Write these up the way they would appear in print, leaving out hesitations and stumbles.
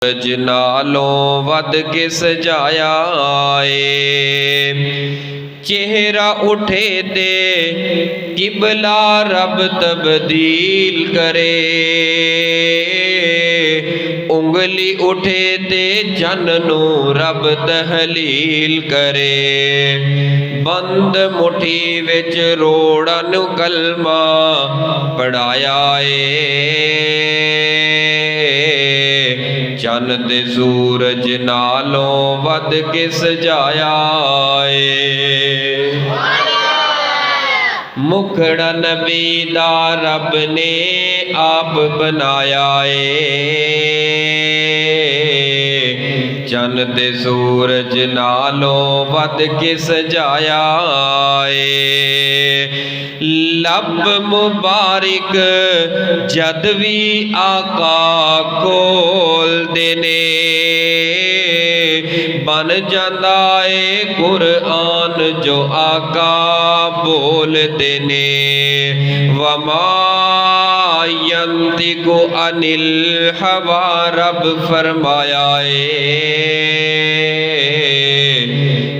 सूरज नालों वध के सजाया चेहरा उठे दे किबला रब तब्दील करे। उंगली उठे दे जन्नू रब तहलील करे। बंद मुठी विच रोड़न कलमा पढ़ाया चन्न ते सूरज नालों वध के सजाया मुखड़ा नबी दा रब ने आप बनाया चन्न ते सूरज नालों वध के सजाया लब मुबारक जद भी आका खोल देने बन जाता है कुरान जो आका बोल देने। वमा यंतिकु अनिल हवा रब फरमाया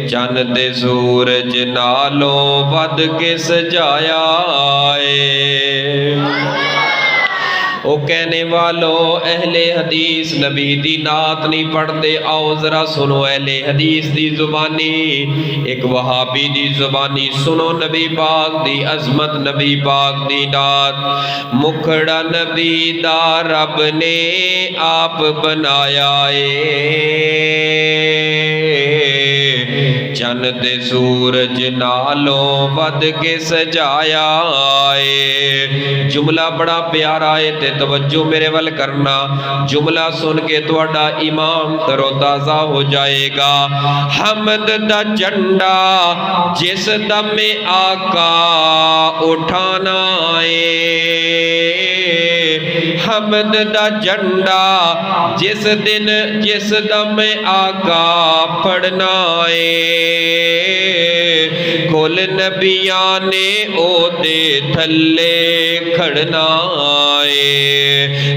चन्न ते सूरज नालों वध के सजाया ओ कहने वालों अहले हदीस नबी दी नात नहीं पढ़ते। आओ जरा सुनो अहले हदीस दी जुबानी, एक वहाबी दी जुबानी सुनो नबी पाक दी अजमत, नबी पाक दी नात। मुखड़ा नबी दा रब ने आप बनाया चन्न ते सूरज नालों वध के सजाया जुमला बड़ा प्यारा है ते तवज्जो मेरे वल करना। जुमला सुन के तुहाडा ईमान तरोताजा हो जाएगा। हमद दा झंडा जिस दम में आका उठाना हमद दा झंडा जिस दिन जिस दम आका फड़ना कुल नबिया ने ओदे थल्ले खड़ना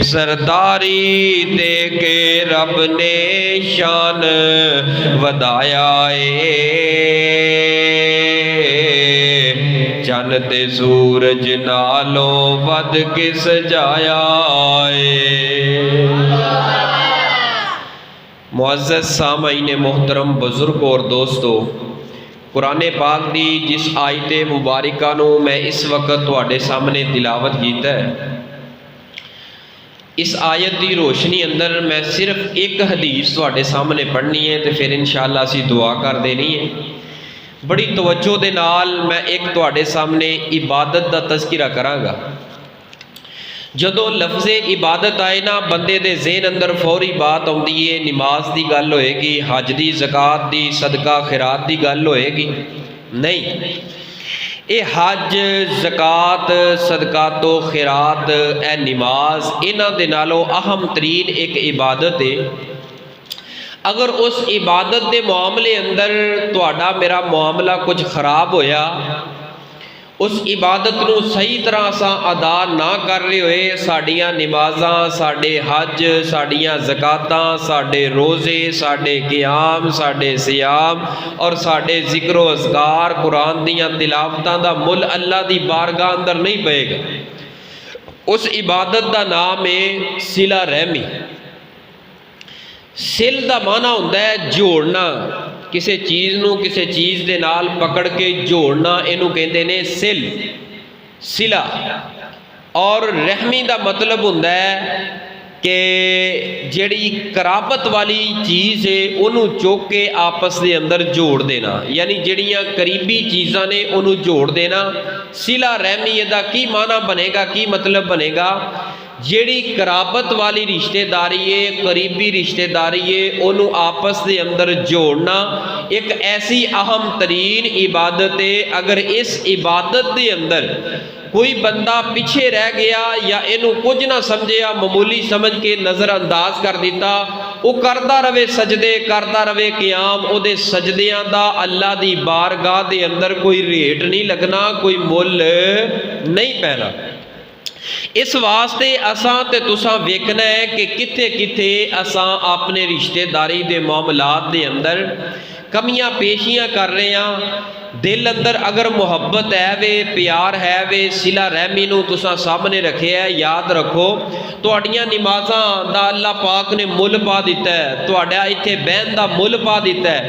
सरदारी दे के रब ने शान वधाया चन्न ते सूरज नालों वध के सजाया मुअज़्ज़ज़ सामईन मोहतरम बुजुर्ग और दोस्तों, कुरान पाक दी जिस आयत मुबारका नूं मैं इस वक्त तुहाडे सामने तिलावत कीता है, इस आयत की रोशनी अंदर मैं सिर्फ एक हदीस तुहाडे सामने पढ़नी है तो फिर इंशाअल्लाह असीं दुआ कर देनी है। बड़ी तवज्जो दे नाल मैं एक तुहाडे सामने इबादत दा तज़किरा करांगा। जदों लफ्ज़े इबादत आए ना बंदे दे ज़हन अंदर फौरी बात आउंदी है, नमाज की गल होएगी, हज की ज़कात की सदका खैरात की गल होएगी। नहीं, ये हज ज़कात सदका तो खैरात ए नमाज इन्हां दे नालों अहम तरीन एक इबादत है। अगर उस इबादत के मामले अंदर तुहाडा मेरा मामला कुछ खराब होया, उस इबादत नूं सही तरह असां अदा ना कर रहे होए, साड़ियाँ नमाज़ां, साडे हज, साड़ियाँ ज़कातां, साडे रोज़े, साडे क़ियाम, साडे सियाम और साडे ज़िक्र अज़कार कुरान दियाँ तिलावतां दा मुल अल्लाह दी बारगाह अंदर नहीं पएगा। उस इबादत का नाम है सिला रहमी। सिल का माना होंदा है जोड़ना, किसी चीज़ नूं किसी चीज़ दे नाल पकड़ के जोड़ना, इनू कहते ने सिल सिला। और रहमी का मतलब होंदा है कि जिहड़ी कराबत वाली चीज़ है उन्हों चुक के आपस के अंदर जोड़ देना, यानी जिहड़ियां करीबी चीज़ां ने उन्हों जोड़ देना। सिला रहमी इहदा की माना बनेगा, की मतलब बनेगा, जिहड़ी कराबत वाली रिश्तेदारी है, करीबी रिश्तेदारी है, उन्हों आपस के अंदर जोड़ना एक ऐसी अहम तरीन इबादत है। अगर इस इबादत के अंदर कोई बंदा पीछे रह गया या इनू कुछ ना समझिया, मामूली समझ के नज़रअंदाज कर दिता, वो करता रहे सजदे, करता रहे क़ियाम, उहदे सजदियां दा अल्लाह दी बारगाह दे अंदर कोई रेट नहीं लगना, कोई मुल नहीं पैना। इस वास्ते असां ते तुसां वेखना है कि किथे किथे असां अपने रिश्तेदारी दे मामलात दे अंदर कमियां पेशियां कर रहे हैं। दिल अंदर अगर मुहब्बत है वे, प्यार है वे, सिला रहमी नूं तुसां सामने रखे है। याद रखो तुहाड़ियां नमाज़ां दा अल्लाह पाक ने मुल पा दिता है, तुहाडा इत्थे बहन दा मुल पा दिता है।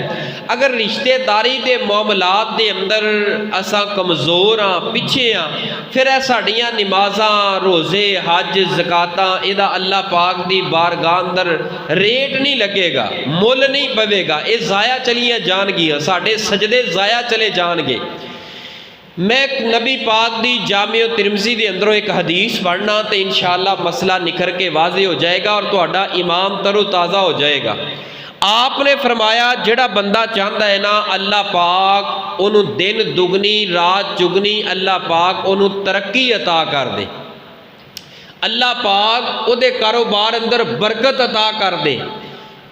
अगर रिश्तेदारी दे मामलात दे अंदर असां कमज़ोर हाँ, पिछे हाँ, फिर साड़ियां नमाज़ां, रोज़े, हज, ज़कातां इहदा अल्लाह पाक दी बारगाह अंदर रेट नहीं लगेगा, मुल नहीं पवेगा, ये ज़ाया चलियां जाणगियां, साडे सजदे ज़ाया चले जाणगे। मैं नबी पाक दी जामिया तिरमिज़ी दे अंदरों एक हदीस पढ़ना तो इंशाअल्लाह मसला निखर के वाज़े हो जाएगा और तुहाडा ईमान तरो ताज़ा हो जाएगा। आपने फरमाया जिहड़ा बंदा चाहता है ना अल्लाह पाक उन्हों दिन दुगनी रात चुगनी अल्लाह पाक उन्हों तरक्की अता कर दे, अल्लाह पाक उहदे कारोबार अंदर बरकत अता कर दे,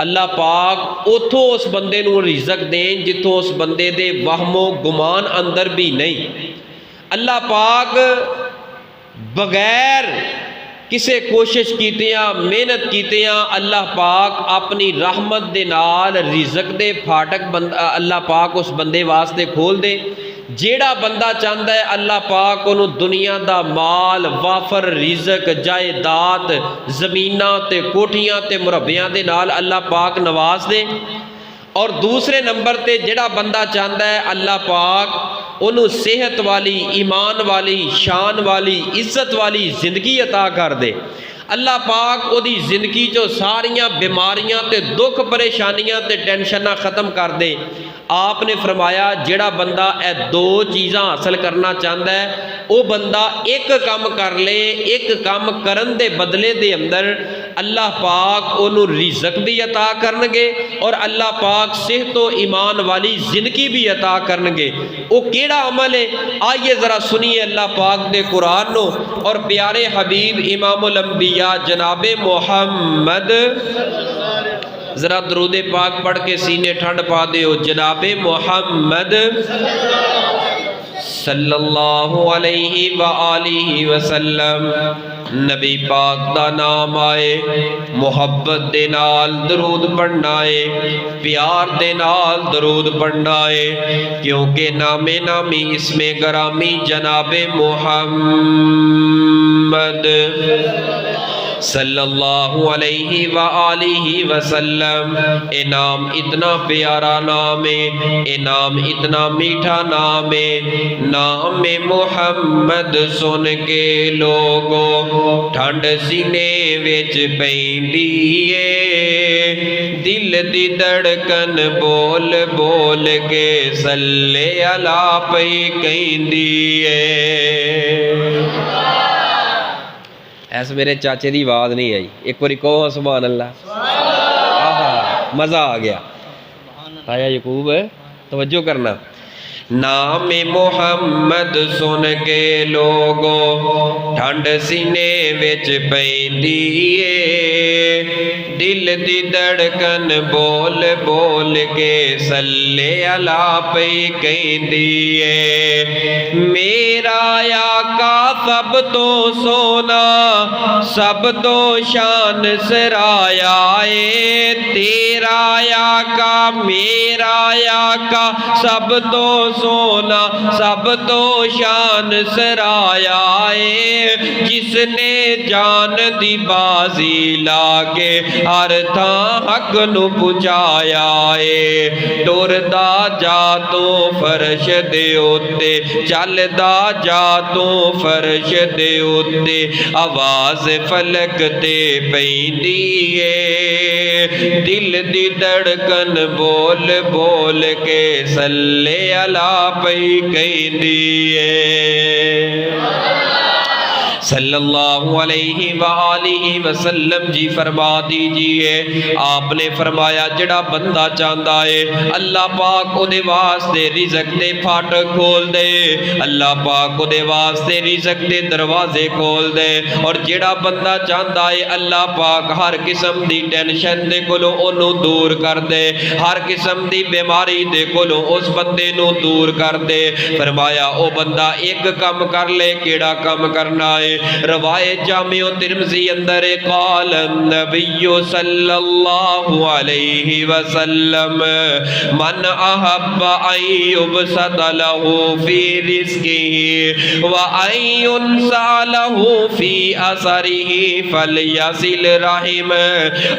अल्लाह पाक उथों उस बंदे नूं रिज़क दें जिथों उस बंदे दे वहमो गुमान अंदर भी नहीं। अल्लाह पाक बगैर किसे कोशिश कीतियां मेहनत कीतियां अल्लाह पाक अपनी रहमत दे नाल रिज़क दे फाटक अल्लाह पाक उस बंदे वास्ते खोल दे। जेड़ा बंदा चाहता है अल्लाह पाक उन्होंने दुनिया दा माल, वाफर रिज़क, जायदाद, ज़मीनां ते कोठियां ते मुरब्बियां दे नाल अल्लाह पाक नवाज दे। और दूसरे नंबर ते जेड़ा बंदा चाहता है अल्लाह पाक उन्होंने सेहत वाली, ईमान वाली, शान वाली, इज्जत वाली ज़िंदगी अता कर दे। अल्लाह पाक उहदी ज़िंदगी चो सारियां बीमारियां ते दुख परेशानियां ते टेंशनां ख़त्म कर दे। आपने फरमाया जिहड़ा बंदा ए दो चीज़ां हासिल करना चाहता है वह बंदा एक काम कर ले, एक काम करन दे बदले दे अंदर अल्लाह पाक उन्होंने रिज़क भी अता करनगे और अल्लाह पाक सेहत व ईमान वाली ज़िंदगी भी अता करनगे। वो केड़ा अमल है? आइए ज़रा सुनिए अल्लाह पाक दे कुरान नो और प्यारे हबीब इमामुल अंबिया जनाबे मोहम्मद, ज़रा दरूद पाक पढ़ के सीने ठंड पा दो। जनाबे मोहम्मद सल्लल्लाहु अलैहि व आलिहि वसल्लम, नबी पाक दा नाम आए, मुहब्बत दे नाल दरूद पढ़ना है, प्यार दे नाल दरूद पढ़ना है, क्योंकि नामे नामी इसमें गरामी जनाबे मोहम्मद सल्लल्लाहु अलैहि व आलिहि वसल्लम। ए नाम इतना प्यारा नाम है, ए नाम इतना मीठा नाम है। नाम मोहम्मद सुन के लोगो ठंड सीने विच पैंदी है, दिल दी धड़कन बोल बोल के सल्ले अला पई कहंदी है। ऐस मेरे चाचे की आवाज़ नहीं आई, एक बार कहो सुभान अल्लाह। आहा मज़ा आ गया। आया यकूब तवज्जो करना। नाम मोहम्मद सुन के लोगो ठंड सीने विच पैंदी है, दिल दी धड़कन बोल बोल के सल्ले अला पे कहंदी है। मेरा आका सब तो सोना, सब तो शान सराया है, तेरा आका मेरा आका सब तो सोना, सब तो शान सराया है, जिसने जान दी बाजी लाके हर थां हक नू पुचाया है। टुरदा जा तू फर्श दे उत्ते, चलदा जा तू फर्श दे उत्ते, आवाज फलक ते पैंदी है, दिल दी धड़कन बोल बोल के सल्ले अला पई कहंदी है। सल्लल्लाहु अलैहि व आलिहि वसल्लम जी फरमा दीजिए, आपने फरमाया जिहड़ा बंदा चाहता है अल्लाह पाक उहदे वास्ते रिज़क दे फाटक खोल दे, अल्लाह पाक उहदे वास्ते रिज़क दे दरवाजे खोल दे। और जिहड़ा बंदा चाहता है अल्लाह पाक हर किस्म दी टेंशन दे कोलों ओनू दूर कर दे, हर किस्म दी बीमारी दे कोलों उस बंदे नू दूर कर दे। फरमाया ओ बंदा एक काम कर ले, केड़ा काम करना है? रवाए जामिओ तिरमिज़ी अंदर क़ाल नबिय्यु सल्लल्लाहु अलैहि वसल्लम मन अहब्बा अन युबसत लहू फी रिज़्क़िही व अन युनसा लहू फी असरिही फलयसिल रहिम।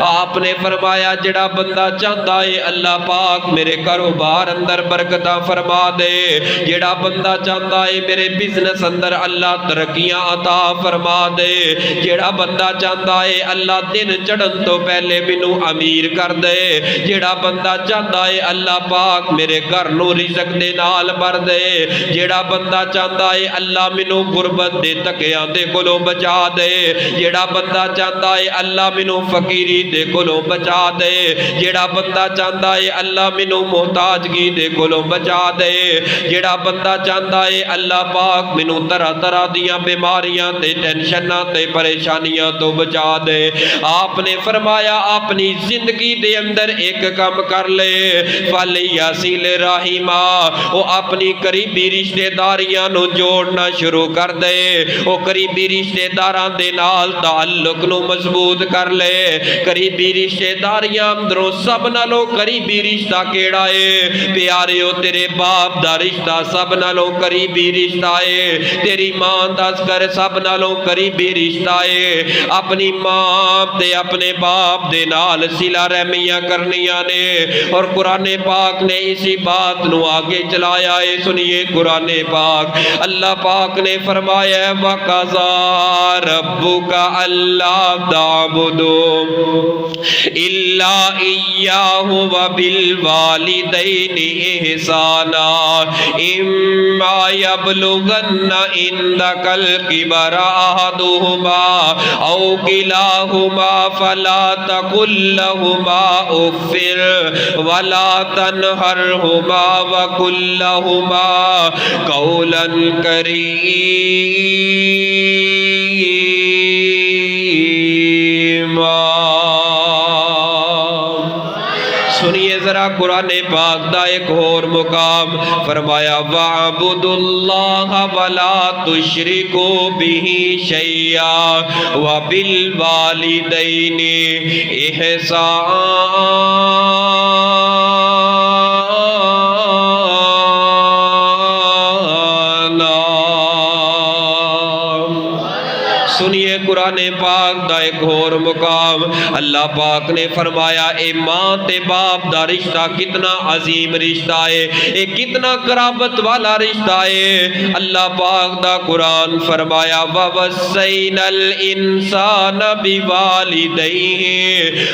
आपने फरमाया जिहड़ा बंदा चाहता है अल्लाह पाक मेरे कारोबार अंदर बरकतां फरमा दे, जिहड़ा बंदा चाहता है मेरे बिजनेस अंदर अल्लाह तरक्कियां अता फरमा दे, जिहड़ा बंदा चाहता है अल्लाह दिन चढ़न तो पहले मैनू अमीर कर दे, जिहड़ा बंदा चाहता है अल्लाह पाक मेरे घर नू रिज़्क दे नाल भर दे, जिहड़ा बंदा चाहता है अल्लाह मैनू गुरबत दे धक्कियां दे कोलों बचा दे, जिहड़ा बंदा चाहता है अल्लाह मैनू फकीरी दे कोलों बचा दे, जिहड़ा बंदा चाहता है अल्लाह मैनू मोहताजगी दे कोलों बचा दे, जिहड़ा बंदा चाहता है अल्लाह पाक मैनू तरह तरह दियां बीमारियां ते टेंशनां ते परेशानियां तो बचा दे। आपने फरमाया अपनी जिंदगी दे अंदर एक काम कर ले, फलयसिल रहिमा, वो अपनी करीबी रिश्तेदारियां नू जोड़ना शुरू कर दे, वो करीबी रिश्तेदारां दे नाल ताल्लुक नू मजबूत कर ले। करीबी रिश्तेदारियां अंदरों सब नालों करीबी रिश्ता केड़ा है प्यारिओ, तेरे बाप दा रिश्ता सब नालों करीबी रिश्ता है, तेरी मां दा कर सब नालों करीबी रिश्ता है। अपनी मां ते अपने बाप दे नाल सिला रहमियां करनियां ने, और कुरान पाक ने इसी बात नू आगे चलाया है। सुनिए कुरान पाक, अल्लाह पाक ने फरमाया वक़ज़ा रब्बुका अल्ला ताबुदू इल्ला इय्याहु व बिल वालिदैनि इहसाना इम्मा यबलुगन्ना इंदकल किबरा अहदुहुमा औ किलाहुमा फला तकुल लहुमा उफ़्फ़िर वला तनहरहुमा व कुल लहुमा कौलन करीमा। सुनिए जरा कुरान पाक दा एक और मुकाम, फरमाया वअबुदुल्लाह वला तुशरिकू बिही शैया व बिल वालिदैनि इहसाना। सुनिए कुरान पाक दा एक और मुकाम, अल्लाह पाक ने फरमाया ए मां ते बाप दा रिश्ता कितना अजीम रिश्ता है, ये कितना कराबत वाला रिश्ता है। अल्लाह पाक दा कुरान फरमाया ववस्सैनल इंसान बिवालिदैहि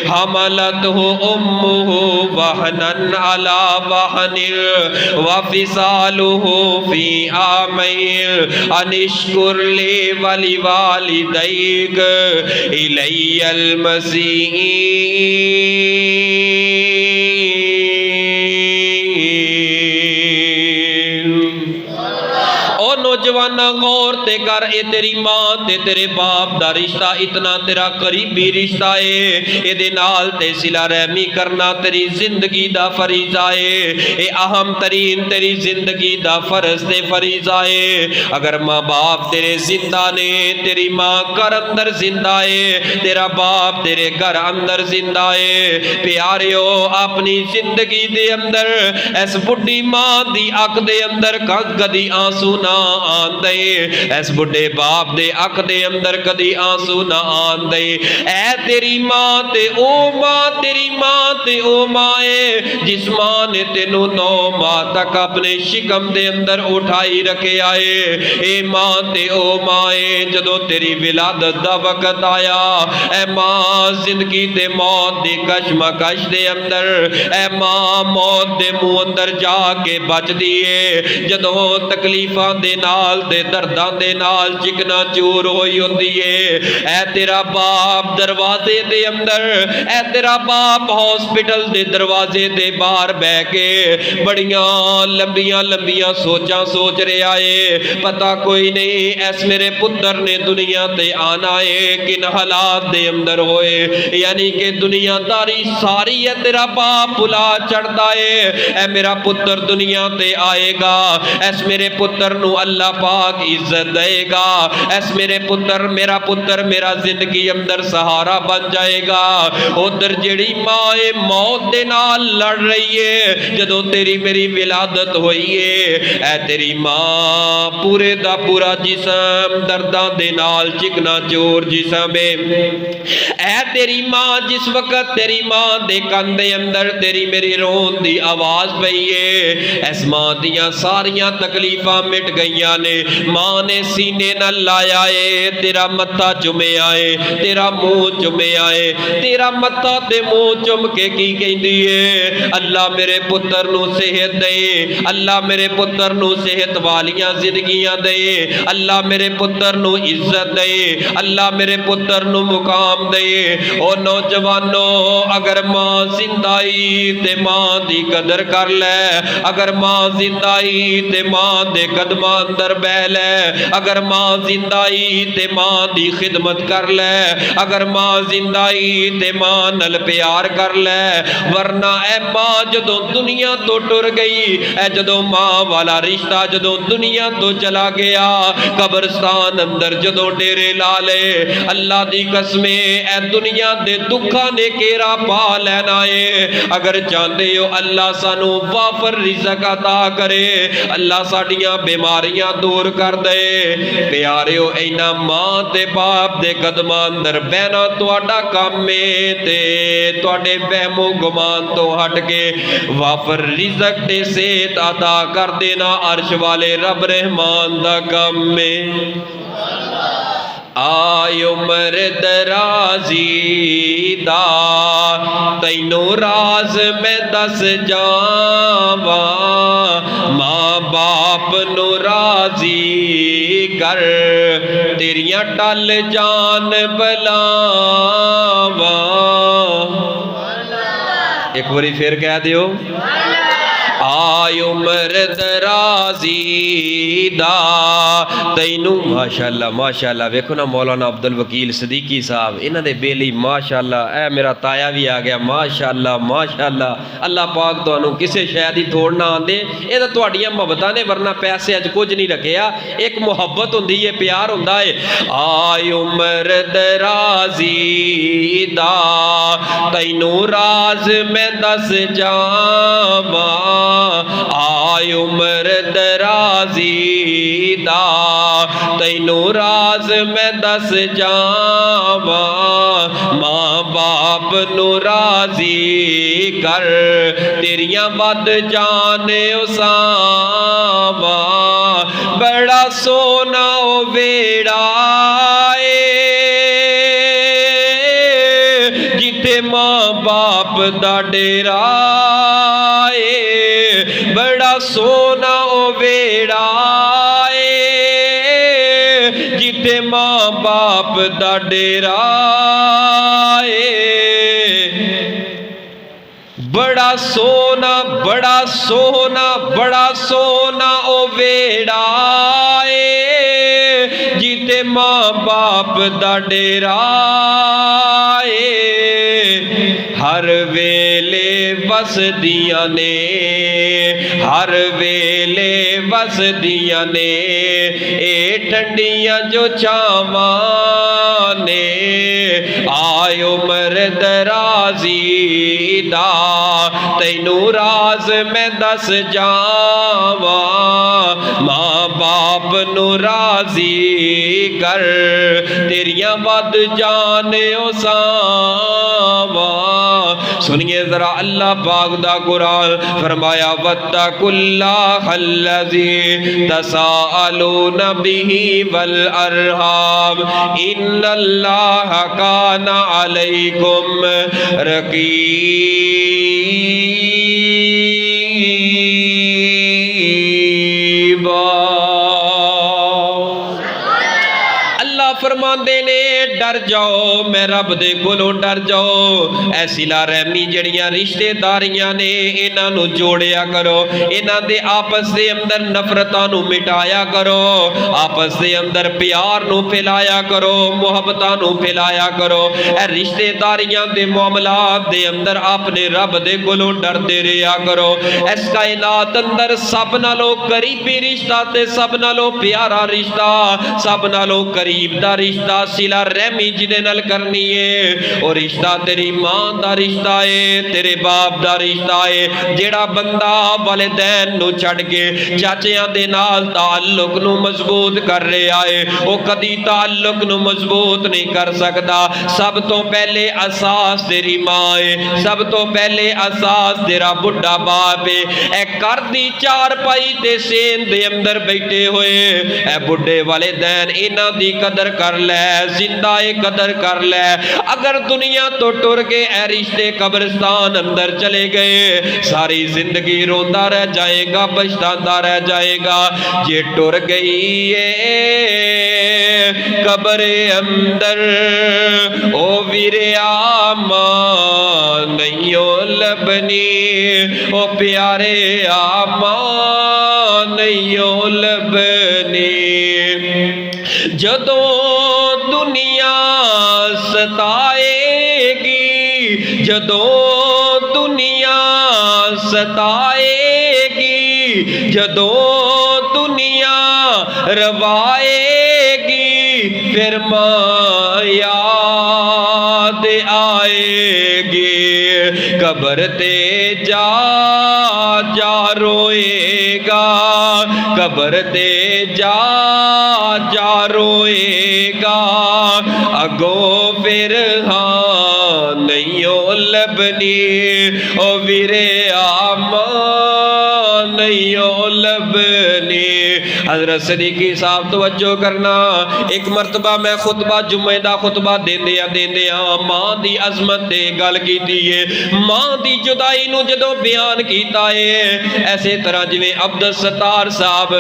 हमलतहु उम्मुहु वहनन अला वहनिन व फिसालुहु फी आमैन अनिश्कुर ली वलिवालिदैक इलैयल मसीह। नौजवाना गौर ते कर, ए तेरी मां ते तेरे बाप दा रिश्ता इतना तेरा करीबी रिश्ता है, एदे नाल ते सिला रहमी करना तेरी जिंदगी दा फरीज़ा है, ए अहम तरीन तेरी जिंदगी दा फर्ज ते फरीज़ा है। अगर माँ बाप तेरे जिंदा ने, तेरी माँ घर अंदर जिंदा है, तेरा बाप तेरे घर अंदर जिंदा है, प्यारियो अपनी जिंदगी दे अंदर इस बुढ़ी मां दी अख दे अंदर कदी आंसू ना आंदे, इस बुढ़े बाप दे अख दे अंदर कदी आंसू ना आंदे। ऐ तेरी मां ते ओ मां, तेरी मां ते ओ मां है जिस मां ने तेनू 9 माह तक अपने शिकम दे अंदर उठाई रखे आए। ए मां ते ओ मां है जदों तेरी विलादत दा वक्त आया, ऐ मां जिंदगी ते मौत दी कशमकश दे अंदर, ऐ मां मौत दे मुंह अंदर जाके बचदी है जदों तकलीफां दे नाल दे दर्दां दे नाल चिकना चूर होई होंदी है। ऐ तेरा बाप दरवाजे दे अंदर, ऐ तेरा बाप हॉस्पिटल हॉस्पिटल दे दरवाजे ते बाहर बह के बड़ियां लंबियां लंबियां सोचां सोच रहा है, पता कोई नहीं ऐस मेरे पुत्र ने दुनिया ते आना है किन हालात दे अंदर होए, यानी कि दुनियादारी सारी है तेरा बाप भुला चढ़ता है, ऐ मेरा पुत्र दुनिया ते आएगा, ऐस मेरे पुत्र नु अल्लाह पाक इज्जत देगा, ऐस मेरे पुत्र मेरा पुत्र मेरा जिंदगी अंदर सहारा बन जाएगा। उधर जेड़ी मां है मौत दे नाल लड़ रही है, जदों तेरी मेरी विलादत हुई है, ऐ तेरी मां पूरे दा पूरा जिसम दर्दां दे नाल चिकना चोर जिसम है, ऐ तेरी मां जिस वक्त तेरी मां दे कंन दे अंदर तेरी मेरी रोन दी आवाज पई है, इस मां दियां सारियां तकलीफां मिट गईयां ने, मां ने सीने नाल लाया है, तेरा मत्था चुमिया है, तेरा मुंह चुमिया है, तेरा मत्था ते मुंह चुम के की कहंदी है, अल्लाह मेरे पुत्र नू सेहत दे, अल्लाह मेरे पुत्र नू सेहत वालियां जिंदगियां दे, अल्लाह मेरे पुत्र नू इज्जत दे, अल्लाह मेरे पुत्र नू मुकाम दे। ओ नौजवानों अगर मां जिंदाई ते मां दी कदर कर ले, अगर मां जिंदाई ते मां दे कदमां अंदर बह ले, अगर मां जिंदाई ते मां दी खिदमत कर ले, अगर मां जिंदाई ते मां नल प्यार कर ले, वरना ऐ मां जदों दुनिया तो टुर गई, ऐ जदों मां वाला रिश्ता जदों दुनिया तो चला गया, कब्रस्तान अंदर जदों डेरे ला ले, अल्लाह दी कसमे ऐ दुनिया दे दुखा ने केरा पा लेना है। अगर चाहते हो अल्लाह सानू वाफर रिज़्क अता करे, अल्लाह साडियां बीमारियां दूर कर दे, प्यारिओ इन्हां मां ते बाप दे कदमां अंदर बहना तुहाडा काम है ते तुहाडे वहमो गुमान तो हट के वाफर रिज़्क ते सेहत अता कर देना अर्श वाले रब रहमान दा काम है। आय उम्र दराजी दा तैनू राज मैं दस जावा, मां बाप नू राजी कर तेरियां टल जान बलावा। एक बारी फिर कह दियो, आय उम्र दराजी दा तैनू माशाअल्लाह माशाअल्लाह। वेखो ना मौलाना अब्दुल वकील सदीकी साहब इन्हां दे बेली माशाअल्लाह, ऐ मेरा ताया भी आ गया माशाअल्लाह माशाअल्लाह। अल्लाह पाक तुहानू किसी शै दी थोड़ ना आंदे, ये तां तुहाडीआं मुहब्बतां ने, वरना पैसे अज कुछ नहीं रखिया, एक मुहब्बत हुंदी है प्यार हुंदा है। आय उम्र दराजी दा तैनू राज मैं दस जावा, आय उम्र दराजी दा तैनू राज मैं दस जावा, मां बाप नू राजी कर तेरियां वद जाने उसावा। बड़ा सोना ओ वेड़ा जिथे मां बाप दा डेरा, बड़ा सोना ओ वेड़ा जिथे मां बाप दा डेरा, बड़ा सोना बड़ा सोना बड़ा सोना ओ वेड़ा जिथे मां बाप दा डेरा, हर वेले वसदियां ने, हर वेले वसदियां ने, ए ठंडियां जो छावां ने। आय उम्र दराजी दा तैनू राज मैं दस जावा, मां बाप नू राजी कर तेरियां वद जाने ओ सावा। सुनिए जरा अल्लाह पाक दा कुरान फरमाया, वत्तकुल्लाह अल्लज़ी तसाअलूना बिही वल अरहाम इन्नल्लाह काना अलैकुम रकीबा। अल्लाह फरमाते ने डर जाओ, मैं रब दे कोलों डर जाओ। ऐ सिला रहमी जड़ियां रिश्तेदारियां ने इन्हां नूं जोड़िया करो, इन्हां दे आपस दे अंदर नफरतां नूं मिटाया करो, आपस दे अंदर प्यार नूं फैलाया करो, मुहब्बतां नूं फैलाया करो। ऐ रिश्तेदारियां दे मामलात दे अंदर अपने रब दे कोलों डरदे रहा करो। इस कायनात अंदर सब नालों करीबी रिश्ता ते सब नालों प्यारा रिश्ता, सब नालों करीब दा रिश्ता सिला रहमी जिदे नाल करनी है और रिश्ता तेरी मां दा रिश्ता है, तेरे बाप दा रिश्ता है। जेड़ा बंदा वालिदैन नूं छड्ड के चाचियां दे नाल ताल्लुक नूं मजबूत कर रहा है, वो कदी ताल्लुक नूं मजबूत नहीं कर सकता। सब तो पहले असास तेरी मां है, सब तो पहले असास तेरा बुढ़ा बाप है। ए घर दी चारपाई ते सेन दे अंदर बैठे हुए ए बुढ़े वालिदैन इन्हां दी कदर कर लै, जिंदा ए कदर कर लै। अगर दुनिया तो टुर के ए रिश्ते कब्रिस्तान अंदर चले गए, सारी जिंदगी रोंदा रह जाएगा, पछतांदा रह जाएगा। जे टुर गई है कब्र अंदर ओ वीरिया मां नहीं लबनी, ओ प्यारे आमा नहीं लबनी। जदों दुनिया सताएगी, जदों दुनिया सताएगी, जदों दुनिया रवाएगी, फिर मां याद आएगी। कब्र ते जा जा रोएगा, कब्र ते जा जा रोएगा, अगों फिर हाँ नहीं लबनी, ओ वीरे आमा नहीं लबनी। हज़रत सदीकी साहब तवज्जो करना, एक मरतबा मैं खुतबा जुम्मे दा खुतबा देंदिया मां दी अजमत ते गल कीती है, मां दी जुदाई नूं जदों बयान कीता है, ऐसे तरह जिवें अब्दुल सत्तार साहब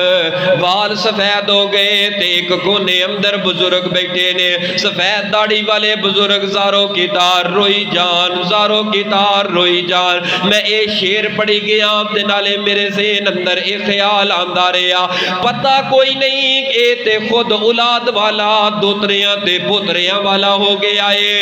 वाल सफेद हो गए ते एक कोने अंदर बुजुर्ग बैठे ने, सफेद दाढ़ी वाले बुजुर्ग ज़ारो की तार रोई जान, ज़ारो की तार रोई जान। मैं ये शेर पढ़ी गया ते नाले मेरे ज़हन अंदर एक ख्याल आंदा रहा, पता कोई नहीं ये ते खुद औलाद वाला दोतरियां ते पुत्रियां वाला हो गया है।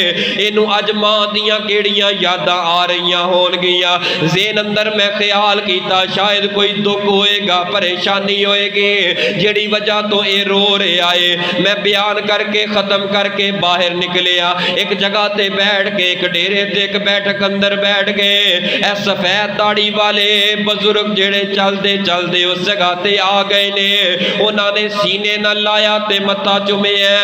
इनू अज मां दियां केड़ियां यादां आ रही होणगियां। ज़हन अंदर मैं ख्याल किया शायद कोई दुख होएगा, परेशानी होएगी जिहड़ी वजह तो ये रो रहा है। मैं बयान करके खत्म करके बाहर निकलिया, एक जगह ते बैठ के एक डेरे ते एक बैठक अंदर बैठ गए। ऐ सफेद दाढ़ी वाले बुजुर्ग जेड़े चलते चलते उस जगह ते आ गए ने, उन्होंने सीने न लाया ते मत्था चुमिया।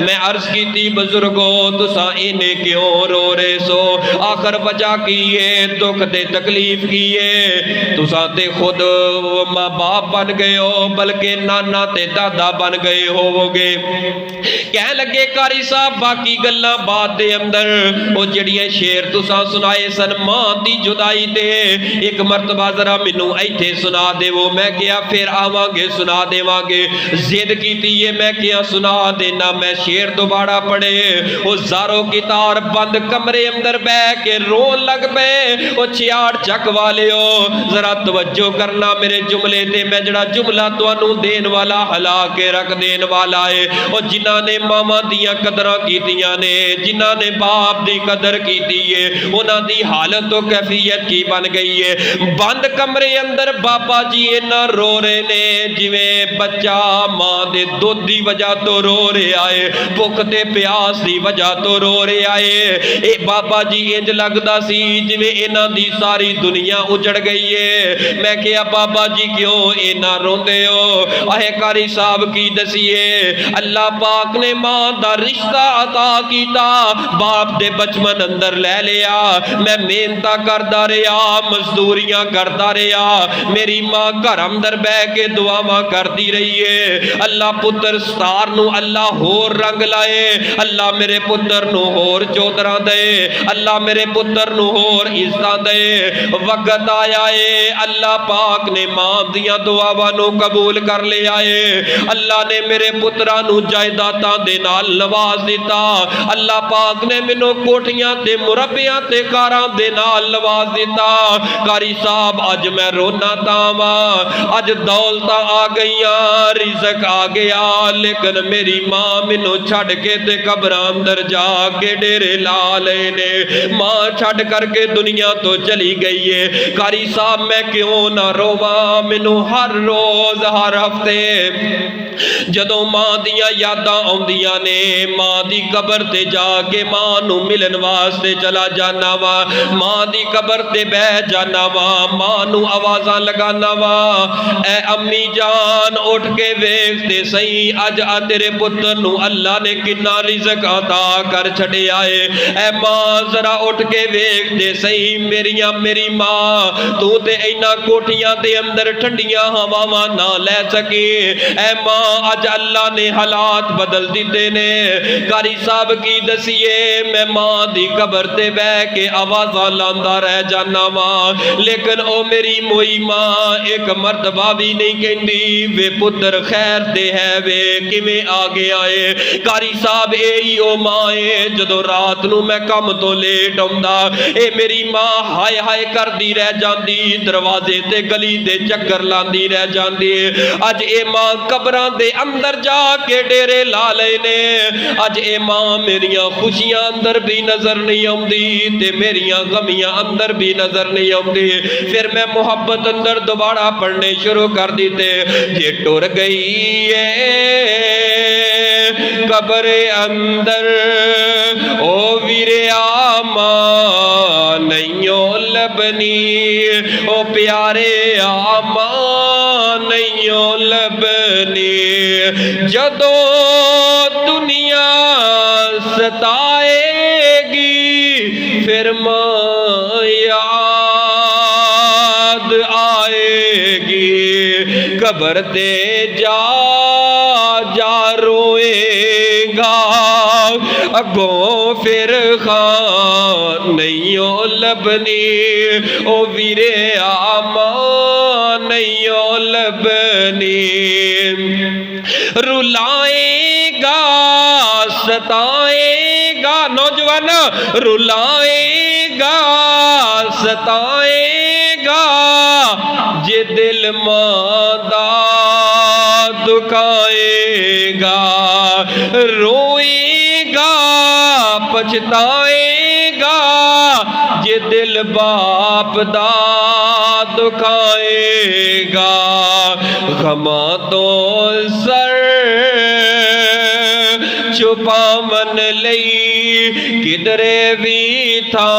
मैं अर्ज की बुजुर्गो तुसा इन्हें क्यों रो रहे सो, आखिर वजह की है, दुख ते तकलीफ की है। तुसा ते खुद माँ बाप बन गए हो, बल्कि नाना ते दादा बन गए होवोगे। कह लगे कारी साहब बाकी गल्लां बाद दे अंदर वो जड़ियां शेर तुसा सुनाए सन मां दी जुदाई ते, एक मरतबा जरा मैनू इत्थे सुना देवो। मैं क्या फिर आवांगे सुना देवांगे। जिद की है, मैं क्या सुना देना। मैं शेर दोबारा पढ़े, वो ज़ारो की तार बंद कमरे अंदर बह के रोन लग पे। वो छियाड़ चक वाले हो जरा तवज्जो करना मेरे जुमले ते, मैं जड़ा जुमला तुहानू देन वाला हला के रख देन वाला है। वो जिन्हां ने मामा दियां कदरां कीतियां ने, जिन्हां ने बाप दी कदर कीती है, उन्हां दी हालत तो कैफियत की बन गई है। बंद कमरे अंदर बाबा जी इन्ना रो रहे ने जिवें बच्चा मां दे दुध दी वजह तो रो रहा है, भुख ते प्यास दी वजह तो रो रहा है। ए बाबा जी इंज लगदा सी जिवें इन्हां दी सारी दुनिया उजड़ गई है। मैं क्या बाबा जी क्यों इन्ना रोंदे हो? आहे कारी साहब की दसीए, अल्लाह पाक ने मां दा रिश्ता अता कीता, बाप दे बचपन अंदर ले लिया। मैं मेहनत करदा रहा, मजदूरियां करदा रहा, मेरी मां घर अंदर बह के दुआवां करदी बनती रही है। अल्लाह पुत्र स्टार नू अल्लाह होर रंग लाए, अल्लाह मेरे पुत्र नू होर चौधरा दे, अल्लाह मेरे पुत्र नू होर इज्जत दे। वक्त आया है अल्लाह पाक ने मां दियां दुआवां नू कबूल कर लिया है। अल्लाह ने मेरे पुत्रा नू जायदातां दे नाल नवाज दिता। अल्लाह पाक ने मैनू कोठियां ते मुरब्बियां ते कारां दे नाल नवाज दिता। कारी साहब अज मैं रोना तावा, अज दौलतां आ गईयां, रिज़क आ गया, लेकिन मेरी मां मैनू छड़ के ते कब्रां अंदर जाके डेरे ला लए ने। मां छड़ करके दुनिया तो चली गई है। कारी साहब मैं क्यों ना रोवा? मैनू हर रोज हर हफ्ते जदों मां दियां यादां आउंदियां ने, मां दी कबर ते जाके मां नू मिलन वास्ते चला जाना वा, मां दी कबर ते बह जाना वा, मां नू आवाज़ां लगाना वा, ऐ अम्मी जान उठ के वेख ते सही अज आ तेरे पुत्र नू अल्लाह ने किन्ना रिज़क अता कर छड़िया है। ऐ मां जरा उठ के वेख ते सही मेरी मां तू ते इन्हां कोठियां दे अंदर ठंडियां हवावां ना लै सकी। ऐ मां अज अल्लाह ने हालात बदल दिते ने। कारी साहब की दसीए मैं मां दी कबर ते बह के आवाज़ां लांदा रह जाना वा, लेकिन ओ मेरी मोई मां एक मरतबा भी नहीं कहंदी वे पुत्र खैर ते है वे किवें आ गया है। कारी साहब यही ओ मां है जदों रात नू मैं कम तो लेट आउंदा, ए मेरी मां हाय हाय करदी रह जांदी, दरवाजे ते गली दे चक्कर लांदी रह जांदी। अज ए मां कबरां दे अंदर जाके डेरे ला लए ने। अज ए मां मेरियां खुशियां अंदर भी नजर नहीं आउंदी ते मेरियां गमियां अंदर भी नजर नहीं आउंदी। फिर मैं मुहब्बत अंदर दोबारा पढ़ने शुरू कर दीते। जे टुर गई है कबर अंदर ओ वीरे आमा नैयो लबनी, ओ प्यारे आमा नैयो लबनी। जदों दुनिया सताएगी फिर मां याद आएगी, कबर ते जा जा रोएगा, अगों फिर खां नहीं लबनी, ओ वीरे आमा नहीं लबनी। रुलाएगा सताएगा नौजवान, रुलाएगा सताएगा, जे दिल मादा दुखाएगा, रोएगा पछताएगा, जे दिल बाप दा दुखाएगा। गमा तो सर छुपावन लई किधरे भी था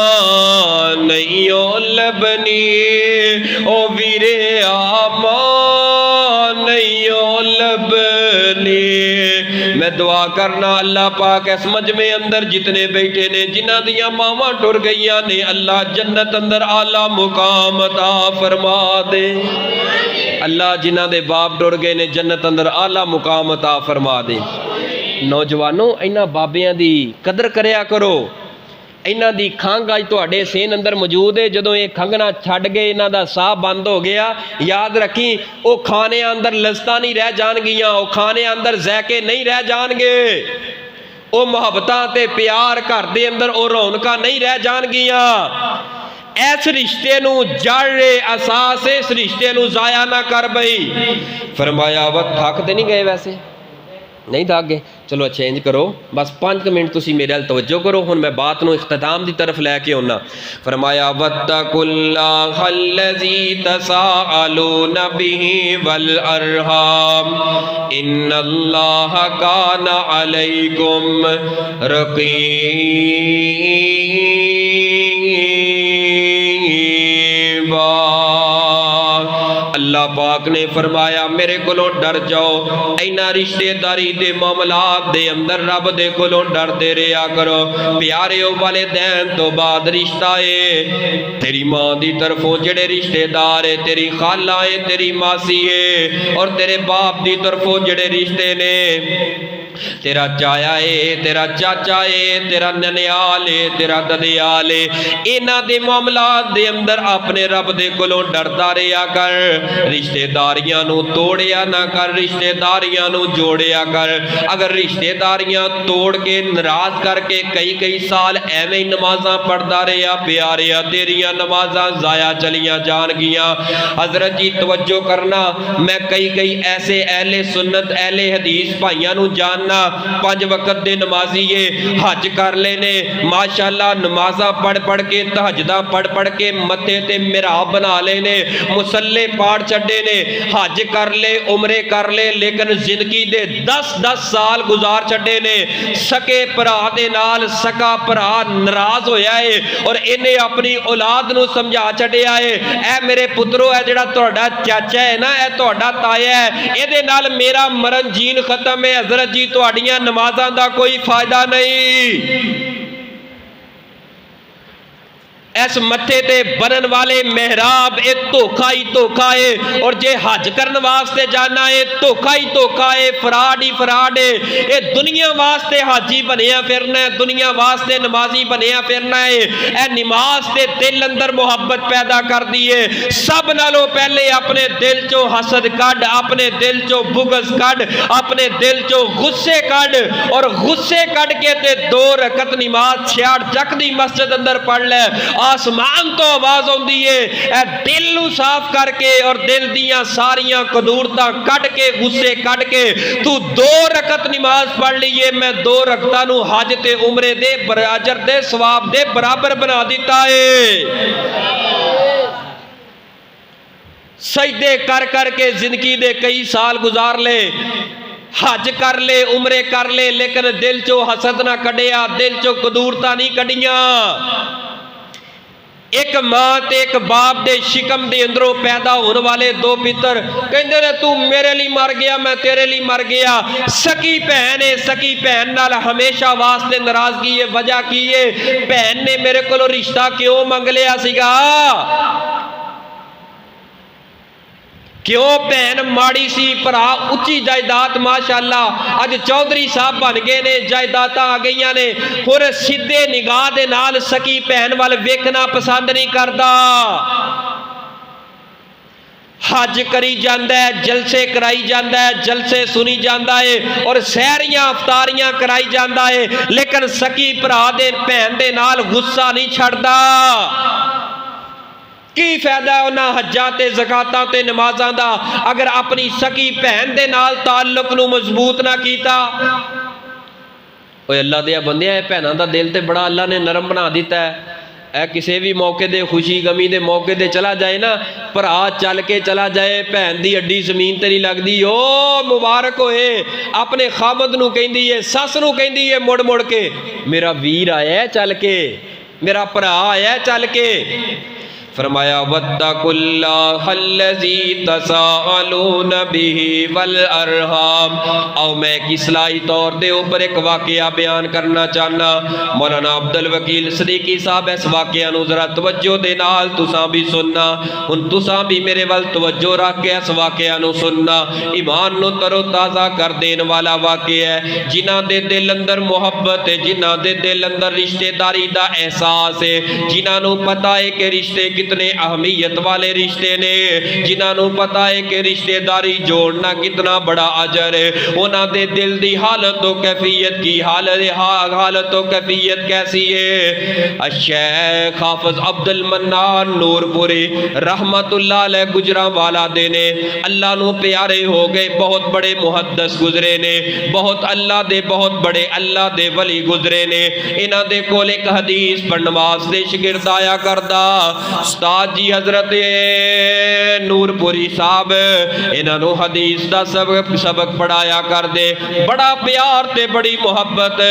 नहीं लबनी, ओ वीरे आमा नहीं लबनी। मैं दुआ करना अल्लाह पाक इस मजमे अंदर जितने बैठे ने जिन्हां दियां मावां टुर गईयां ने, अल्लाह जन्नत अंदर आला मुकाम अता फरमा दे। अल्लाह जिन्हां दे बाप टुर गए ने जन्नत अंदर आला मुकाम अता फरमा दे। नौजवानों इन्हां बाबियां दी कदर करया करो। इन्हां दी खंघ अज तुहाडे सेन अंदर मौजूद है। जदों ये खंघना छड्ड गए, इन्हां दा साह बंद हो गया, याद रखी वो खाने अंदर लज़्ज़तां नहीं रह जाणगियां, वो खाने अंदर ज़ैके नहीं रह जाणगे, वो मुहब्बतां ते प्यार घर दे अंदर वो रौनकां नहीं रह जाणगियां। इस रिश्ते नू जड़ असास इस रिश्ते नू जाया ना कर बई। फरमाया वह थक ते नहीं गए? वैसे नहीं थक गए, चलो चेंज करो, बस 5 मिनट तुसी मेरे अल तवज्जो करो। हुण मैं बात नू इख्तिताम दी तरफ लैके आउना। फरमाया वत्तकुल्लाहल्लज़ी तसाअलूना बिही वल अरहाम इन्नल्लाह काना अलैकुम रक़ीबा। अल्लाह पाक ने फरमाया मेरे कोलों डर जाओ, इन्हां रिश्तेदारी दे मामलात दे अंदर रब दे कोलों डरदे रहा करो। प्यारेओ वालिदैन तो बाद रिश्ता है तेरी मां दी तरफों जेड़े रिश्तेदार है, तेरी खाला है, तेरी मासी है, और तेरे बाप दी तरफों जेड़े रिश्ते ने, तेरा चाया है, तेरा चाचा है, तेरा ननियाल है, तेरा ददियाल है, इन्हां दे मामलात दे अंदर अपने रब दे कोलों डरदा रहा कर। रिश्तेदारियां नू तोड़िया ना कर, रिश्तेदारियां नू जोड़िया कर। अगर रिश्तेदारियां तोड़ के नाराज करके कई कई साल एवें ही नमाज़ां पढ़दा रहा, प्यारिया तेरियां नमाज़ां ज़ाया चलियां जानगियां। हज़रत जी तवज्जो करना, मैं कई कई ऐसे अहले सुन्नत अहले हदीस भाइयां नू जान 5 वक्त दे नमाजी है, हज कर लेने माशाअल्लाह, नमाजा पढ़ पढ़ के तहज्जुदा पढ़ पढ़ के मत्थे ते मिहराब बना लेने, मुसल्ले पाड़ छड्डे ने, हज कर ले उमरे कर ले, लेकिन जिंदगी दे 10-10 साल गुजार छड्डे ने। सके भरा दे नाल सका भरा नाराज होया है और इन्हें अपनी औलाद नू समझा छड्डिया है, ऐ मेरे पुत्रो है जेड़ा तुहाडा चाचा है ना, ऐ तुहाडा ताया है, इहदे नाल मेरा मरन जीन खत्म है। हज़रत जी तुहाड़ियां नमाज़ां दा कोई फायदा नहीं। इस मत्थे ते बनन वाले मेहराब ये धोखा ही धोखा है, और जे हज करने वास्ते जाना है धोखा ही धोखा है, फराड ही फराड है। ये दुनिया वास्ते हाजी बनिया फिरना है, दुनिया वास्ते नमाजी बनिया फिरना है। ए नमाज ते दिल अंदर मुहब्बत पैदा कर दी है। सब नालों पहले अपने दिल चो हसद कढ़, अपने दिल चो बुगज कढ़, अपने दिल चो गुस्से कढ़, और गुस्से कढ़ के ते 2 रकत नमाज 66 चक दी मस्जिद अंदर पढ़ ले। आसमान तो आवाज आती है, दिल नू साफ करके और दिल दियां सारियां कदूरतां कट के गुस्से कट के तू 2 रकत नमाज पढ़ लीए, मैं 2 रकतां नू हज ते उमरे दे बराबर दे सवाब दे बराबर बना दिता है। सजदे कर करके जिंदगी दे कई साल गुजार ले, हज कर ले उमरे कर ले, लेकिन दिल चो हसद ना कढ़िया, दिल चो कदूरतां नहीं कढ़िया। एक मां ते एक बाप दे शिकम दे अंदरों पैदा होने वाले 2 पितर कहंदे ने तू मेरे लिए मर गया, मैं तेरे लिए मर गया। सकी भैन है, सकी भैन नाल हमेशा वास्ते नाराजगी है। वजह की है, भैन ने मेरे कोलों रिश्ता क्यों मंग लिया सीगा, क्यों भैन माड़ी सी, भरा उच्ची जायदाद माशाअल्लाह अज चौधरी साहब बन गए ने, जायदाद आ गई ने, फिर सीधे निगाह दे नाल सकी भैन वाल वेखना पसंद नहीं करता। हज करी जाता है, जलसे कराई जाता है, जलसे सुनी जाता है और सहरियां अफतारियां कराई जाता है, लेकिन सकी भरा दे भैन दे नाल गुस्सा नहीं छड़दा। की फायदा उन्हां हज्जां ते ज़कातां ते नमाज़ां दा अगर अपनी सकी भैन दे नाल ताल्लुक नूं मजबूत ना कीता। ओए अल्लाह दे बंदे, भैनां दा दिल ते बड़ा अल्लाह ने नरम बना दिता है। ए किसी भी मौके दे खुशी गमी दे मौके दे चला जाए ना, भरा चल के चला जाए, भैन दी अड्डी जमीन ते नहीं लगदी, ओ मुबारक होए। अपने खामद नूं कहंदी है, सस नूं कहंदी है मुड़ मुड़ के, मेरा वीर आया है चल के, मेरा भरा आया है चल के। फरमाया वत्तकुल्लाहल्लज़ी तसाअलून बिही वल अरहाम। आओ मैं एक इस्लाही तौर दे ऊपर एक वाकया बयान करना चाहना। मौलाना अब्दुल वकील सदीकी साहब इस वाकया नूं जरा तवज्जो दे नाल तुसां भी सुनना। हुण तुसां भी मेरे वल तवज्जो रख के इस वाकया नूं सुनना। ईमान नूं तरो ताज़ा कर देण वाला वाकया है। जिन्हां दे दिल अंदर मुहब्बत है, जिन्हां दे दिल अंदर रिश्तेदारी दा एहसास है, जिन्हां नूं पता है कि रिश्ते कितने अहमियत वाले रिश्ते ने, जिन्होंने पता है कि रिश्तेदारी जोड़ना कितना बड़ा अजर है, उन्होंने दे दिल की हालत तो कैफियत की हालत तो कैफियत कैसी है। शेख हाफिज अब्दुल मन्नान नूरपुरी रहमतुल्लाह अलैह गुजरांवाला दे ने अल्लाह नू प्यारे हो गए, बहुत बड़े मुहद्दिस गुजरे ने, बहुत अल्लाह दे बहुत बड़े अल्लाह दे वली गुजरे ने। इन्हां दे कोल एक हदीस पढ़न वास्ते शागिर्द आया करदा। उस्ताद जी हजरत नूरपुरी साहब इन्हों हदीस का सबक पढ़ाया कर दे। बड़ा प्यार ते बड़ी मुहब्बत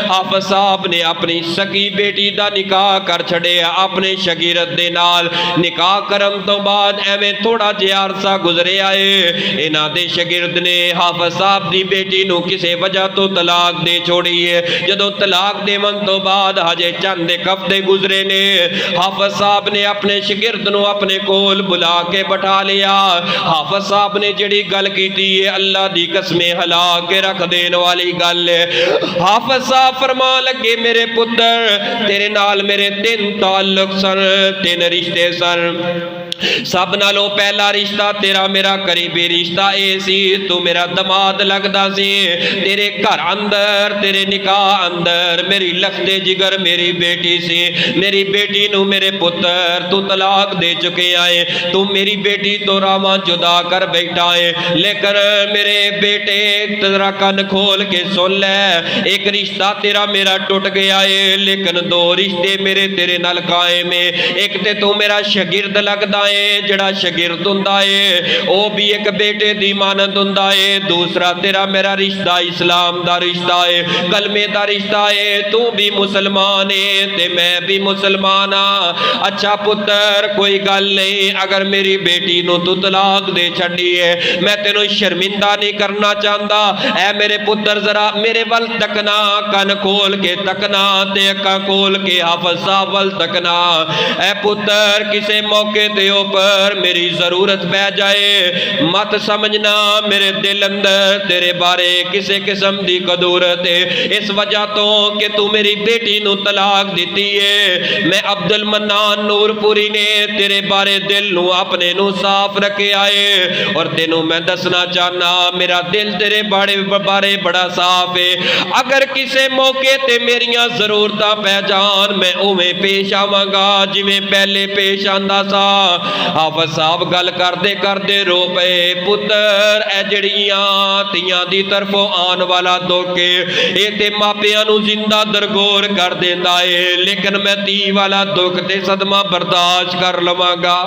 हाफिज साहब ने अपनी सकी बेटी का निकाह कर छड़िया। अपने शगीरत दे नाल निकाह करन तो बाद एवें थोड़ा जिहा अरसा गुजरिया है, इन्हां दे शगिरद ने हाफिज साहब की बेटी नूं किसी वजह तो तलाक दे छोड़ी है। जदों तलाक देवन तो बाद हजे चंद हफ्ते गुजरे ने, हाफिज साहब ने अपने शगिरद नूं अपने कोल बुला के बैठा लिया। हाफिज साहब ने जिहड़ी गल कीती है अल्लाह दी कसमें हिला के रख देने वाली गल है। हाफिज साहब फरमान लगे, मेरे पुत्र तेरे नाल मेरे 3 ताल्लुक सन, 3 रिश्ते सन। सब नालों पहला रिश्ता तेरा मेरा करीबी रिश्ता ए सी, तू मेरा दमाद लगदा सी। तेरे घर अंदर तेरे निकाह अंदर मेरी लखते जिगर मेरी बेटी सी। मेरी बेटी नू मेरे पुत्र तू तलाक दे चुके आए, तू मेरी बेटी तो रामा जुदा कर बैठा है। लेकिन मेरे बेटे तेरा कन खोल के सुन ले, एक रिश्ता तेरा मेरा टूट गया है, लेकिन 2 रिश्ते मेरे तेरे नाल कायम है। एक ते तू मेरा शगिरद लगदा जड़ा शगिरद हुंदा है वो भी एक बेटे दी मानंद हुंदा है। दूसरा तेरा मेरा रिश्ता इस्लाम दा रिश्ता है, कलमे दा रिश्ता है। तू भी मुसलमान है ते मैं भी मुसलमान हाँ। अच्छा पुत्र कोई गल नहीं, अगर मेरी बेटी नूं तू तलाक दे छड्डी है मैं तेनों शर्मिंदा नहीं करना चाहता। ऐ मेरे पुत्र जरा मेरे वल तकना, कन खोल के तकना ते अक्खां खोल के हाफिज साहब वल तकना। ऐ पुत्र किसे मौके ते पर मेरी जरूरत पै जाए मत समझना मेरे दिल अंदर तेरे बारे किसी किस्म की कदूरत है। इस वजह तो कि तू मेरी बेटी नू तलाक दी है। मैं अब्दुल मन्नान नूरपुरी ने तेरे बारे दिल नू अपने नू साफ रखे आए और तेनू मैं दसना चाहना मेरा दिल तेरे बारे बड़ा साफ है। अगर किसी मौके ते मेरिया जरूरतां पै जान मैं उवें पेश आवांगा जिवें पहले पेश आंदा सा। हाफिज साहब गल करते करते रो पे। पुत्र ए जड़ियां तियां दी तरफों आन वाला दुख ये ते मापियां नू जिंदा दरगोर कर देंदा है, लेकिन मैं धी वाला दुख ते सदमा बर्दाश्त कर लवांगा,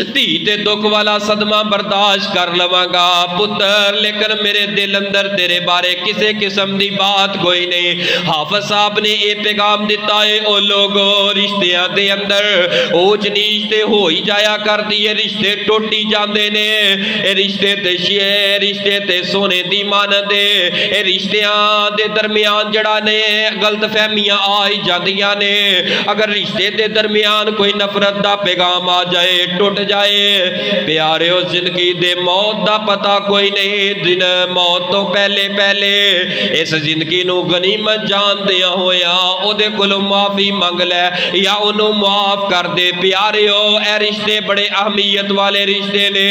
धी ते दुख वाला सदमा बर्दाश्त कर लवांगा पुत्र। लेकिन मेरे दिल अंदर तेरे बारे किसी किस्म की बात कोई नहीं। हाफिज साहब ने यह पैगाम दिता है ओ लोगो रिश्तियां दे अंदर ऊंच नीच ते हो ही जाया करती है, रिश्ते टुट ही जाते ने। रिश्ते ते शेर रिश्ते ते सोने दी मानत है। रिश्तियां दे दरमियान जड़ा ने गलत फहमियां आ ही जांदियां ने। अगर रिश्ते दे दरमियान कोई नफरत दा पैगाम आ जाए टुट जाए प्यारिओ जिंदगी दे मौत दा पता कोई नहीं। दिन मौत तो पहले पहले इस जिंदगी नू गनीमत जानदियां होया ओदे कोलों माफी मंग लै या ओनू माफ कर दे। प्यारिओ ए रिश्ते बड़े अहमियत वाले रिश्ते ने।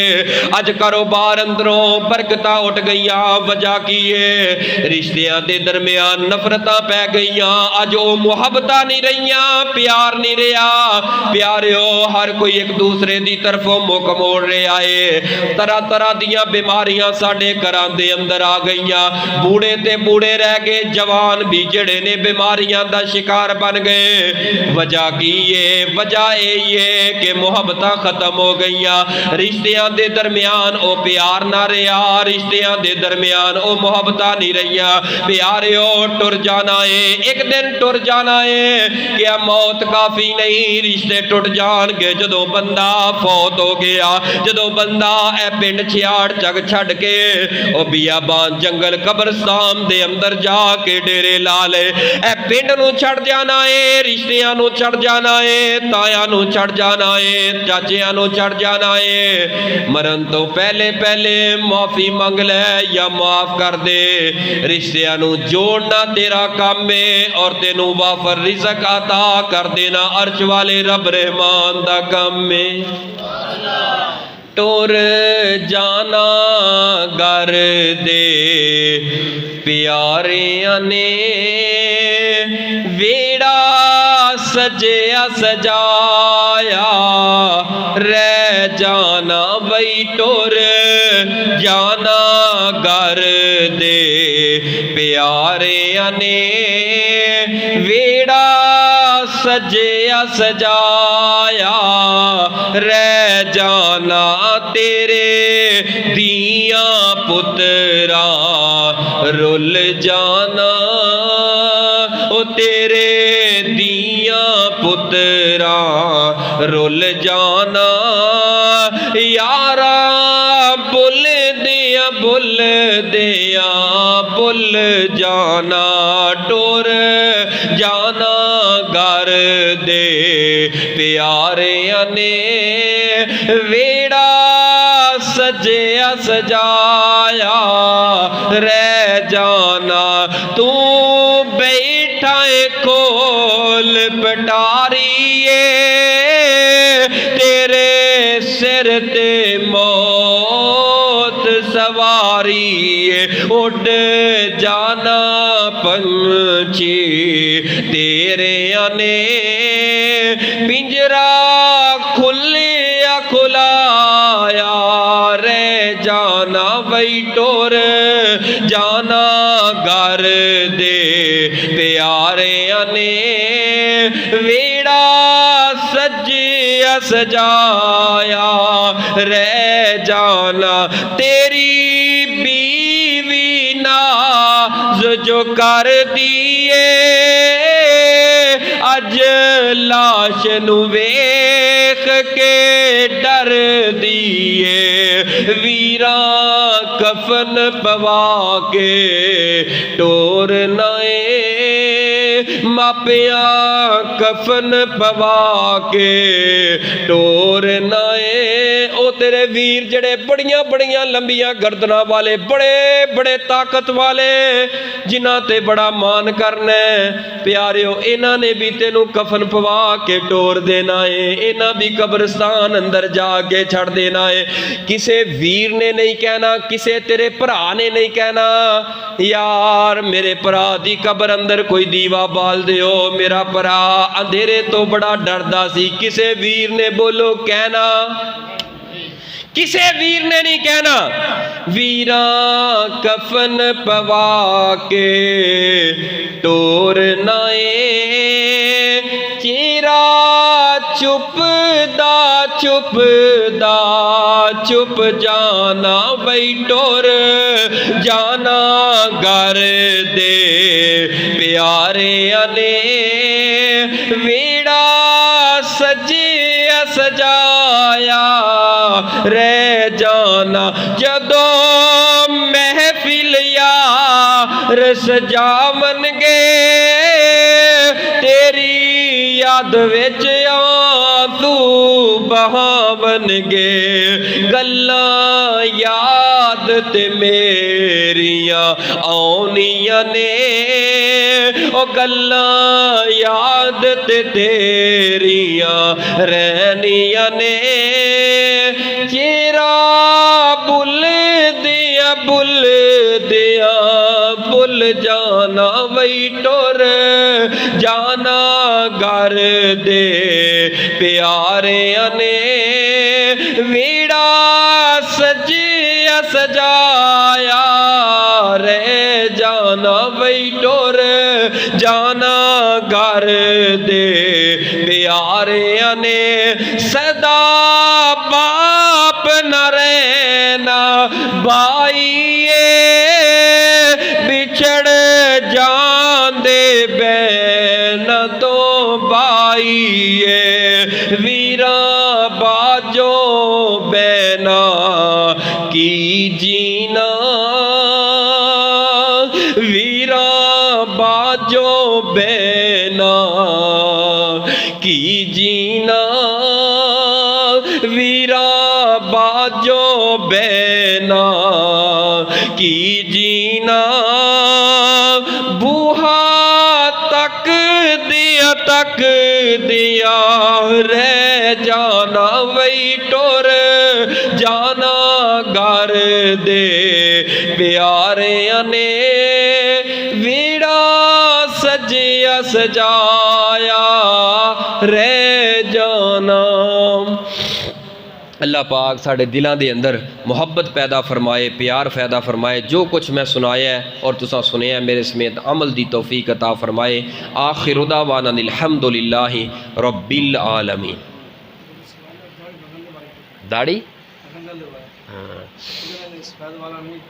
अज कारोबार अंदरों बरकतां उठ गईयां, वजह की है रिश्तियां दे दरमियान नफरतां पै गईयां। अज ओ मुहब्बतां नहीं रहियां, प्यार नहीं रहा। प्यारिओ हर कोई एक दूसरे दी तरफों मुख मोड़ रहा है। तरह तरह दियां बीमारियां साडे घरां दे अंदर आ गईयां। बूढ़े ते बूढ़े रह गए, जवान भी जड़े ने बीमारियां दा शिकार बन गए। वजह की है? वजह यही है कि मुहब्बतां खत्म हो गईयां। रिश्तियां दे दरमियान ओ प्यार ना रहा, रिश्तियां दे दरमियान ओ मुहब्बतां नहीं रहियां। प्यारिओ टुर जाना है, एक दिन टुर जाना है। क्या मौत काफी नहीं, रिश्ते टुट जाणगे जदों बंदा फौत हो गया, जदों बंदा ए पिंड छियाड़ जग छड़ के ओ बियाबान जंगल कब्रस्तान दे अंदर जाके डेरे ला ले। ए पिंड नू छड़ जाना है, रिश्तियां नू छड़ जाना है, ताया नू छड़ जाना है, चाचियां नू छड़ जाना है। मरन तो पहले पहले माफी मंग ले या माफ कर दे। रिश्तियां नू जोड़ना तेरा काम है और तेनू वाफर रिज़्क अता कर देना अर्श वाले रब रहमान दा काम है। टुर जाना घर दे प्यारियां ने, वेड़ा सजया सजाया रह जाना बई टुर जाना घर दे प्यारियां ने, वेड़ा सजया सजाया रह जाना तेरे दिया पुत्रा रुल जाना ओ तेरे दिया पुत्रा रुल जाना यारा बुल दिया बुल जाना टुर जाना घर दे प्यारिया ने वेड़ा सजया सजाया रह जाना तू बैठा खोल पटारिए तेरे सिर ते मौत सवारी उड़ जाना पंछी तेरे ने पिंजरा खुलिया खुलाया रह जाना वही टोर जाना घर दे प्यारे ने वेड़ा सजिया सजाया रह जाना तेरी बीवी नाज जो कर दिए अज लाश नू वेख के डर दिए वीरा कफन पवा के टोर नाए मापिया कफन पवा के टोर नाए ओ तेरे वीर जड़े बड़ियां बड़ियां लंबियां गर्दना वाले बड़े बड़े ताकत वाले जिन्हां ते बड़ा मान करना प्यारिओ इन्हां ने भी तेनू कफन पवा के टोर देना है इन्हां भी कब्रिस्तान अंदर जाके छड़ देना है किसे वीर ने नहीं कहना किसे तेरे भरा ने नहीं कहना यार मेरे भरा दी कब्र अंदर कोई दीवा बाल दियो मेरा भरा अंधेरे तो बड़ा डरदा सी किसे वीर ने बोलो कहना किसे वीर ने नहीं कहना वीरा कफन पवा के टोर नाए चेरा चुपदा चुपदा चुप जाना बई टोर जाना घर दे प्यारे ने वेड़ा सजिया सजाया रह जाना जदों महफिल यार सजावन गे तेरी याद विच तू बहावन गे गल्लां याद ते मेरियां आउनियां ने ओ गल्लां याद ते तेरियां रहनियां ने चेहरा बुल दिया बुल जाना वही टुर जाना घर दे प्यारे ने वीड़ा सजिया सजाया रह जाना वही टुर जाना घर दे प्यारे ने सदा बाप न रहना भाईए बिछड़ जांदे बैन तो भाईए वीरा बाजो बैना की जीना वीरा बाजो बैना की जीना वीरा बाजो बैना की जीना बूहा तक दिया रह जाना वही टुर जाना घर दे प्यारे ने वीड़ा सजिया सजाया रह जाना। अल्लाह पाक साढ़े दिलों के अंदर मुहब्बत पैदा फरमाए प्यार पैदा फरमाए जो कुछ मैं सुनाया है और तुसा सुनिया मेरे समेत अमल दी तौफीक अता फरमाए। आखिर दावाना अनिल हम्दुलिल्लाहि रब्बिल आलमीन। दाढ़ी रंगल हुआ है हाँ इधर सफेद वाला नहीं